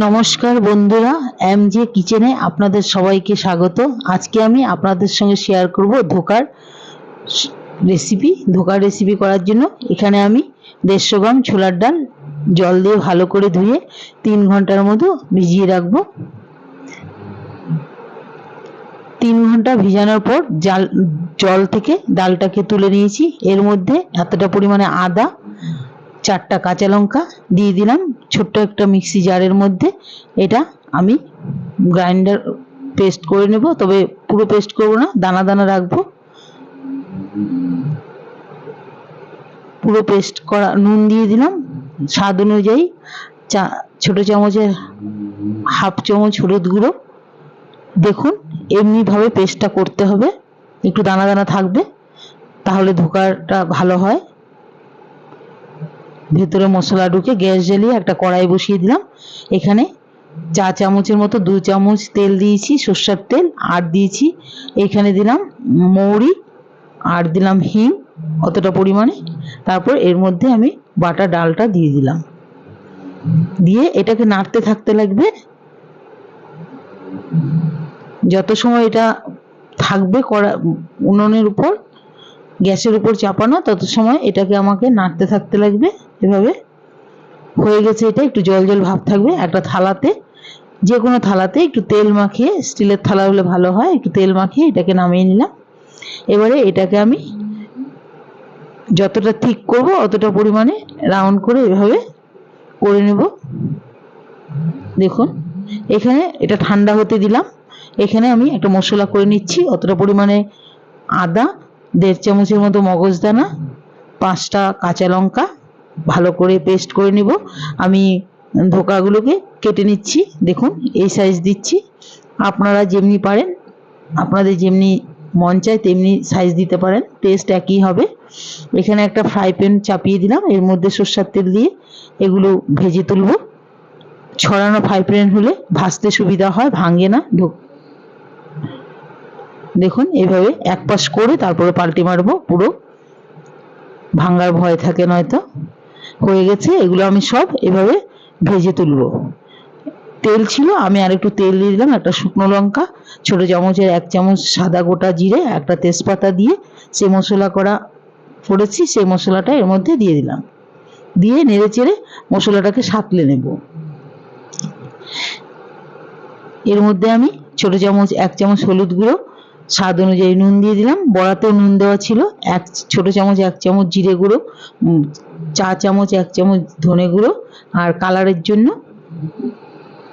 নমস্কার বন্ধুরা, এমজে কিচেনে আপনাদের সবাইকে স্বাগত। আজকে আমি আপনাদের সঙ্গে শেয়ার করব ধোকার রেসিপি। ধোকার রেসিপি করার জন্য এখানে আমি 150 গ্রাম ছোলার ডাল জল দিয়ে ভালো করে ধুয়ে 3 ঘন্টার মতো ভিজিয়ে রাখবো। 3 ঘন্টা ভিজানোর পর জল থেকে ডালটাকে তুলে নিয়েছি। এর মধ্যে এতটা পরিমাণে আদা, 4টা কাঁচা লঙ্কা দিয়ে দিলাম ছোট্ট একটা মিক্সি জারের মধ্যে। এটা আমি গ্রাইন্ডার পেস্ট করে নেব, তবে পুরো পেস্ট করব না, দানা দানা রাখবো। পুরো পেস্ট করা। নুন দিয়ে দিলাম স্বাদ অনুযায়ী, ছোট চামচের হাফ চামচ হলুদ গুঁড়ো। দেখুন এমনি ভাবে পেস্টটা করতে হবে, একটু দানা দানা থাকবে, তাহলে ধোকাটা ভালো হয়। ভেতরে মশলা ঢুকে গ্যাস জ্বালিয়ে একটা কড়াই বসিয়ে দিলাম। এখানে 4 চামচের মতো 2 চামচ তেল দিয়েছি, সরষের তেল। আর দিয়েছি এখানে দিলাম মৌরি, আর দিলাম হিং অতটা পরিমাণে। তারপর এর মধ্যে আমি বাটা ডালটা দিয়ে দিলাম, দিয়ে এটাকে নাড়তে থাকতে লাগবে। যত সময় এটা থাকবে উনুনের উপর, গ্যাসের উপর চাপানো, তত সময় এটাকে আমাকে নাড়তে থাকতে লাগবে। এভাবে হয়ে গেছে। এটা একটু জল জল ভাব থাকবে। একটা থালাতে, যে কোনো থালাতে একটু তেল মাখিয়ে, স্টিলের থালা হলে ভালো হয়, একটু তেল মাখিয়ে এটাকে নামিয়ে নিলাম। এবারে এটাকে আমি যতটা ঠিক করব অতটা পরিমাণে রাউন্ড করে এভাবে করে নেব। দেখুন এখানে এটা ঠান্ডা হতে দিলাম। এখানে আমি একটা মশলা করে নিচ্ছি। অতটা পরিমাণে আদা, 1.5 চামচের মতো মগজদানা, 5টা কাঁচা লঙ্কা ভালো করে পেস্ট করে নিব। আমি ধোকাগুলোকে কেটে নিচ্ছি। দেখুন এই সাইজ দিচ্ছি, আপনারা যেমনি পারেন, আপনাদের যেমনি মন চায় তেমনি সাইজ দিতে পারেন, টেস্ট একই হবে। এখানে একটা ফ্রাই প্যান চাপিয়ে দিলাম, এর মধ্যে সরষের তেল দিয়ে এগুলো ভেজে তুলব। ছড়ানো ফ্রাই প্যান হলে ভাজতে সুবিধা হয়, ভাঙে না। দেখুন এভাবে এক পাশ করে তারপরে পাল্টে মারবো, পুরো ভাঙার ভয় থাকে নয়তো। হয়ে গেছে। এগুলো আমি সব এভাবে ভেজে তুলব। তেল ছিল, আমি আর একটু তেল দিয়ে দিলাম। একটা শুকনো লঙ্কা, ছোট চামচের 1 চামচ সাদা গোটা জিরে, একটা তেজপাতা দিয়ে সে মশলা করেছি, সেই মশলাটা এর মধ্যে দিয়ে দিলাম। দিয়ে নেড়ে চেড়ে মশলাটাকে সাঁতলে নেব। এর মধ্যে আমি ছোট চামচ 1 চামচ হলুদ গুঁড়ো, স্বাদ অনুযায়ী নুন দিয়ে দিলাম। বড়াতেও নুন দেওয়া ছিল। ছোট চামচ 1 চামচ জিরে গুঁড়ো, 4 চামচ 1 চামচ ধনে গুঁড়ো, আর কালারের জন্য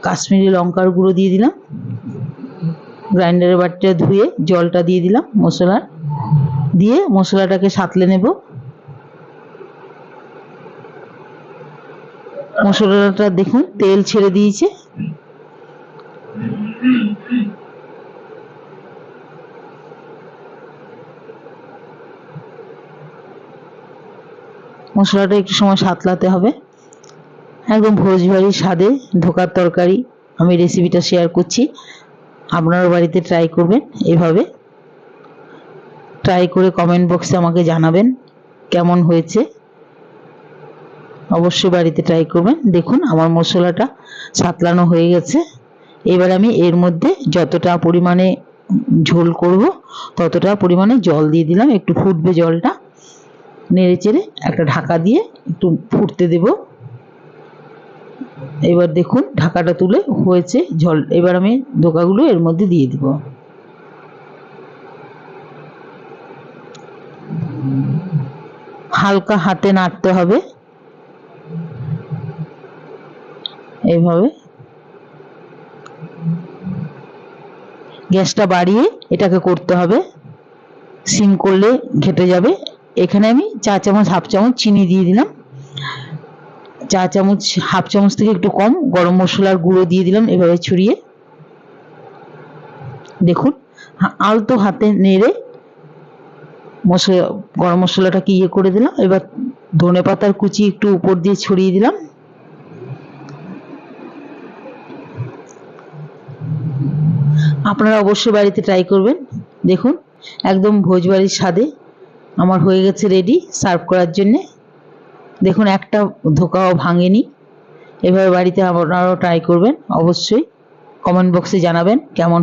কাশ্মীরি লঙ্কার গুঁড়ো দিয়ে দিলাম। গ্রাইন্ডারের বাটিটা ধুয়ে জলটা দিয়ে দিলাম মশলার, দিয়ে মশলাটাকে সাঁতলে নেব। মশলাটা দেখুন তেল ছেড়ে দিয়েছে। মশলাটা একটু সময় সাঁতলাতে হবে। একদম ভোজবাড়ির স্বাদে ধোকার তরকারি আমি রেসিপিটা শেয়ার করছি। আপনারা বাড়িতে ট্রাই করবেন। এভাবে ট্রাই করে কমেন্ট বক্সে আমাকে জানাবেন কেমন হয়েছে। অবশ্যই বাড়িতে ট্রাই করবেন। দেখুন আমার মশলাটা সাঁতলানো হয়ে গেছে। এবার আমি এর মধ্যে যতটা পরিমাণে ঝোল করব ততটা পরিমাণে জল দিয়ে দিলাম। একটু ফুটবে জলটা, নেড়ে চেড়ে একটা ঢাকা দিয়ে একটু ফুটতে দেব। এবার দেখুন ঢাকাটা তুলে হয়েছে ঝোল। এবার আমি ধোকাগুলো এর মধ্যে দিয়ে দিব। হালকা হাতে নাড়তে হবে, এইভাবে। গ্যাসটা বাড়িয়ে এটাকে করতে হবে, সিম করলে ঘেটে যাবে। এখানে আমি 4 চামচ হাফ চামচ চিনি দিয়ে দিলাম। 4 চামচ হাফ চামচ থেকে একটু কম গরম মশলার গুঁড়ো দিয়ে দিলাম এভাবে ছড়িয়ে। দেখুন আলতো হাতে নেড়ে গরম মশলাটাকে ইয়ে করে দিলাম। এবার ধনে পাতার কুচি একটু উপর দিয়ে ছড়িয়ে দিলাম। আপনারা অবশ্যই বাড়িতে ট্রাই করবেন। দেখুন একদম ভোজবাড়ির স্বাদে আমার হয়ে গেছে রেডি সার্ভ করার জন্যে। দেখুন একটা ধোকাও ভাঙেনি। এভাবে বাড়িতে আপনারাও ট্রাই করবেন, অবশ্যই কমেন্ট বক্সে জানাবেন কেমন